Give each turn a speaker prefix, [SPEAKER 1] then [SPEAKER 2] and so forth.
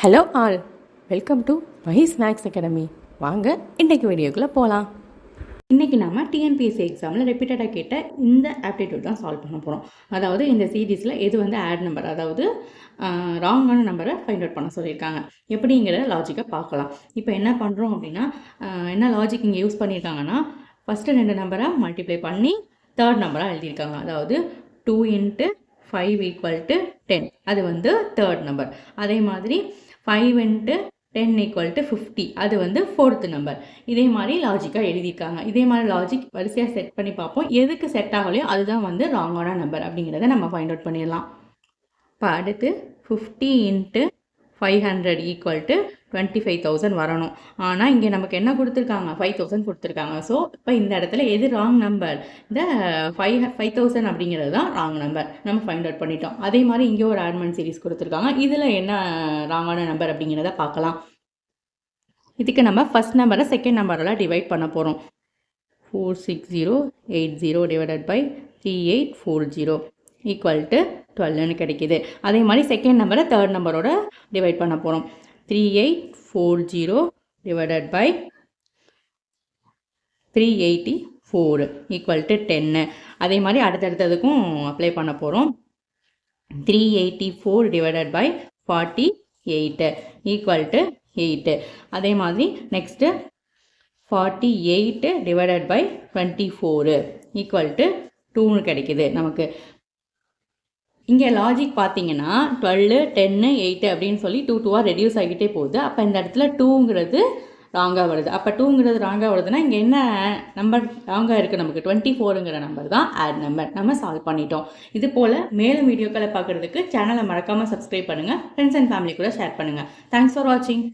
[SPEAKER 1] Hello all, welcome to Mahi's maths academy. வாங்க இன்றைக்கு வீடியோக்குள்ளே போகலாம். இன்றைக்கி நம்ம டிஎன்பிஎஸ்சி எக்ஸாமில் ரிப்பீட்டடாக கேட்ட இந்த ஆப்டிடியூட் தான் சால்வ் பண்ண போகிறோம். அதாவது இந்த சீரீஸில் எது வந்து ஆட் நம்பர், அதாவது ராங்கான நம்பரை ஃபைண்ட் அவுட் பண்ண சொல்லியிருக்காங்க. எப்படிங்கிற லாஜிக்கை பார்க்கலாம். இப்போ என்ன பண்ணுறோம் அப்படின்னா, என்ன லாஜிக் இங்கே யூஸ் பண்ணியிருக்காங்கன்னா, ஃபஸ்ட்டு 2 நம்பரை மல்டிப்ளை பண்ணி தேர்ட் நம்பராக எழுதியிருக்காங்க. அதாவது 2 × 5 = 10, அது வந்து தேர்ட் நம்பர். அதே மாதிரி 5 × 10 = 50, அது வந்து ஃபோர்த்து நம்பர். இதே மாதிரி லாஜிக்காக எழுதியிருக்காங்க. இதே மாதிரி லாஜிக் வரிசையாக செட் பண்ணி பார்ப்போம். எதுக்கு செட் ஆகலையோ அதுதான் வந்து ராங்கான நம்பர் அப்படிங்கிறத நம்ம ஃபைண்ட் அவுட் பண்ணிடலாம். இப்போ அடுத்து 50 × 500 = 25,000 வரணும். ஆனால் இங்கே நமக்கு என்ன கொடுத்துருக்காங்க, 5,000 கொடுத்துருக்காங்க. ஸோ இப்போ இந்த இடத்துல எது ராங் நம்பர், இந்த 5,000 அப்படிங்கிறது தான் ராங் நம்பர். நம்ம ஃபைண்ட் அவுட் பண்ணிட்டோம். அதே மாதிரி இங்கே ஒரு ஆட்மன் சீரிஸ் கொடுத்துருக்காங்க. இதில் என்ன ராங்கான நம்பர் அப்படிங்கிறத பார்க்கலாம். இதுக்கு நம்ம ஃபஸ்ட் நம்பரை செகண்ட் நம்பரெல்லாம் டிவைட் பண்ண போகிறோம். 46080 / 3840 = 12ன்னு கிடைக்கிது. அதே மாதிரி செகண்ட் நம்பரை தேர்ட் நம்பரோட டிவைட் பண்ண போகிறோம். 3840 / 384 = 10. அதே மாதிரி அடுத்தடுத்ததுக்கும் அப்ளை பண்ண போகிறோம். 384 / 48 = 8. அதே மாதிரி நெக்ஸ்ட்டு 48 / 24 = 2ன்னு கிடைக்கிது நமக்கு. இங்கே லாஜிக் பார்த்தீங்கன்னா 12, 10, 8 அப்படின்னு சொல்லி 2 2 ரெடியூஸ் ஆகிட்டே போகுது. அப்போ இந்த இடத்துல 2ங்கிறது ராங்காக வருது. அப்போ 2ங்கிறது ராங்காக வருதுன்னா இங்கே என்ன நம்பர் ராங்காக இருக்குது, நமக்கு 24ங்கிற நம்பர் தான் ஆட் நம்பர். நம்ம சால்வ் பண்ணிட்டோம். இது போல் மேலும் வீடியோக்களை பார்க்குறதுக்கு சேனலை மறக்காமல் சப்ஸ்கிரைப் பண்ணுங்கள். ஃப்ரெண்ட்ஸ் அண்ட் ஃபேமிலி கூட ஷேர் பண்ணுங்கள். தேங்க்ஸ் ஃபார் வாட்சிங்.